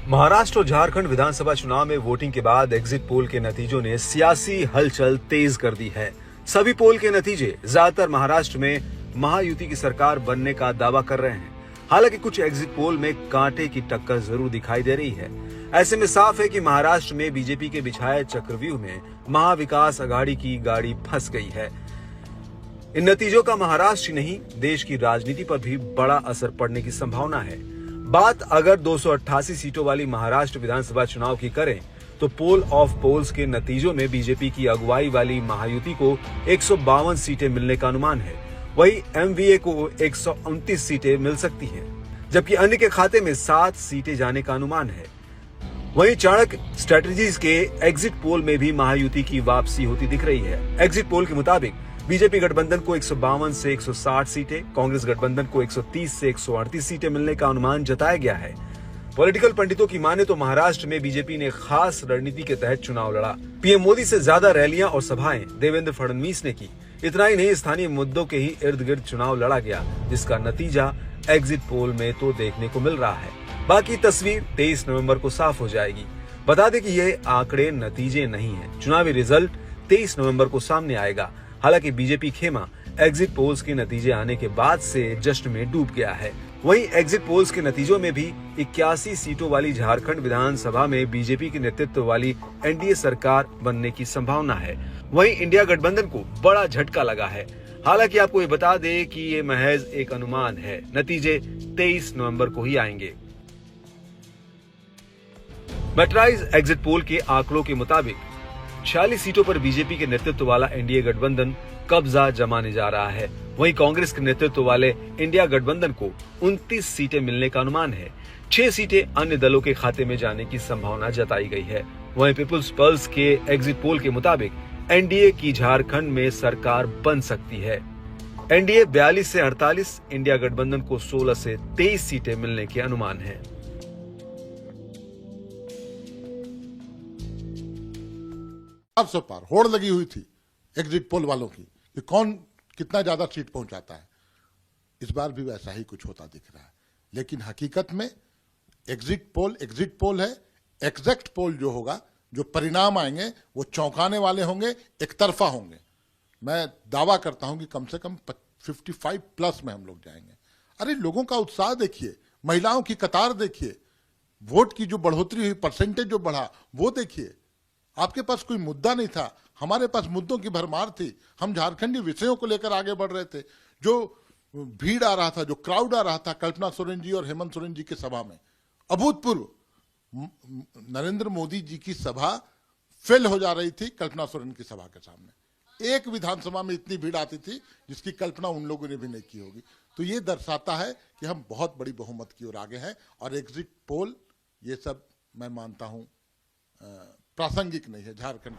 महाराष्ट्र और झारखंड विधानसभा चुनाव में वोटिंग के बाद एग्जिट पोल के नतीजों ने सियासी हलचल तेज कर दी है। सभी पोल के नतीजे ज्यादातर महाराष्ट्र में महायुति की सरकार बनने का दावा कर रहे हैं। हालांकि कुछ एग्जिट पोल में कांटे की टक्कर जरूर दिखाई दे रही है। ऐसे में साफ है कि महाराष्ट्र में बीजेपी के बिछाए चक्रव्यूह में महाविकास अघाड़ी की गाड़ी फंस गई है। इन नतीजों का महाराष्ट्र नहीं देश की राजनीति पर भी बड़ा असर पड़ने की संभावना है। बात अगर 288 सीटों वाली महाराष्ट्र विधानसभा चुनाव की करें तो पोल ऑफ पोल्स के नतीजों में बीजेपी की अगुवाई वाली महायुति को 152 सीटें मिलने का अनुमान है। वहीं एमवीए को 129 सीटें मिल सकती हैं, जबकि अन्य के खाते में 7 सीटें जाने का अनुमान है। वहीं चाणक्य स्ट्रेटजीज के एग्जिट पोल में भी महायुति की वापसी होती दिख रही है। एग्जिट पोल के मुताबिक बीजेपी गठबंधन को 152 से 160 सीटें, कांग्रेस गठबंधन को 130 से 138 सीटें मिलने का अनुमान जताया गया है। पॉलिटिकल पंडितों की माने तो महाराष्ट्र में बीजेपी ने खास रणनीति के तहत चुनाव लड़ा। पीएम मोदी से ज्यादा रैलियां और सभाएं देवेंद्र फडणवीस ने की। इतना ही नहीं, स्थानीय मुद्दों के ही इर्द गिर्द चुनाव लड़ा गया, जिसका नतीजा एग्जिट पोल में तो देखने को मिल रहा है। बाकी तस्वीर 23 नवंबर को साफ हो जाएगी। बता दें कि ये आंकड़े नतीजे नहीं है। चुनावी रिजल्ट 23 नवंबर को सामने आएगा। हालांकि बीजेपी खेमा एग्जिट पोल्स के नतीजे आने के बाद से जश्न में डूब गया है। वहीं एग्जिट पोल्स के नतीजों में भी 81 सीटों वाली झारखंड विधानसभा में बीजेपी के नेतृत्व वाली एनडीए सरकार बनने की संभावना है। वहीं इंडिया गठबंधन को बड़ा झटका लगा है। हालांकि आपको ये बता दें कि ये महज एक अनुमान है। नतीजे 23 नवंबर को ही आएंगे। मैट्राइज एग्जिट पोल के आंकड़ों के मुताबिक 46 सीटों पर बीजेपी के नेतृत्व वाला एनडीए गठबंधन कब्जा जमाने जा रहा है। वहीं कांग्रेस के नेतृत्व वाले इंडिया गठबंधन को 29 सीटें मिलने का अनुमान है। 6 सीटें अन्य दलों के खाते में जाने की संभावना जताई गई है। वहीं पीपुल्स पल्स के एग्जिट पोल के मुताबिक एनडीए की झारखंड में सरकार बन सकती है। एनडीए 42 से 48, इंडिया गठबंधन को 16 से 23 सीटें मिलने के अनुमान है। से पार होड़ लगी हुई थी एग्जिट पोल वालों की कि कौन कितना ज्यादा सीट पहुंचाता है। इस बार भी वैसा ही कुछ होता दिख रहा है, लेकिन हकीकत में एग्जिट पोल है। एग्जैक्ट पोल जो होगा, जो परिणाम आएंगे वो चौंकाने वाले होंगे, एक तरफा होंगे। मैं दावा करता हूं कि कम से कम 55 प्लस में हम लोग जाएंगे। अरे लोगों का उत्साह देखिए, महिलाओं की कतार देखिए, वोट की जो बढ़ोतरी हुई, परसेंटेज जो बढ़ा वो देखिए। आपके पास कोई मुद्दा नहीं था, हमारे पास मुद्दों की भरमार थी। हम झारखंडी विषयों को लेकर आगे बढ़ रहे थे। जो भीड़ आ रहा था, जो क्राउड आ रहा था कल्पना सोरेन जी और हेमंत सोरेन जी की सभा में, अभूतपूर्व। नरेंद्र मोदी जी की सभा फेल हो जा रही थी कल्पना सोरेन की सभा के सामने। एक विधानसभा में इतनी भीड़ आती थी जिसकी कल्पना उन लोगों ने भी नहीं की होगी। तो ये दर्शाता है कि हम बहुत बड़ी बहुमत की ओर आगे हैं। और एग्जिट पोल ये सब मैं मानता हूं प्रासंगिक नहीं है झारखंड।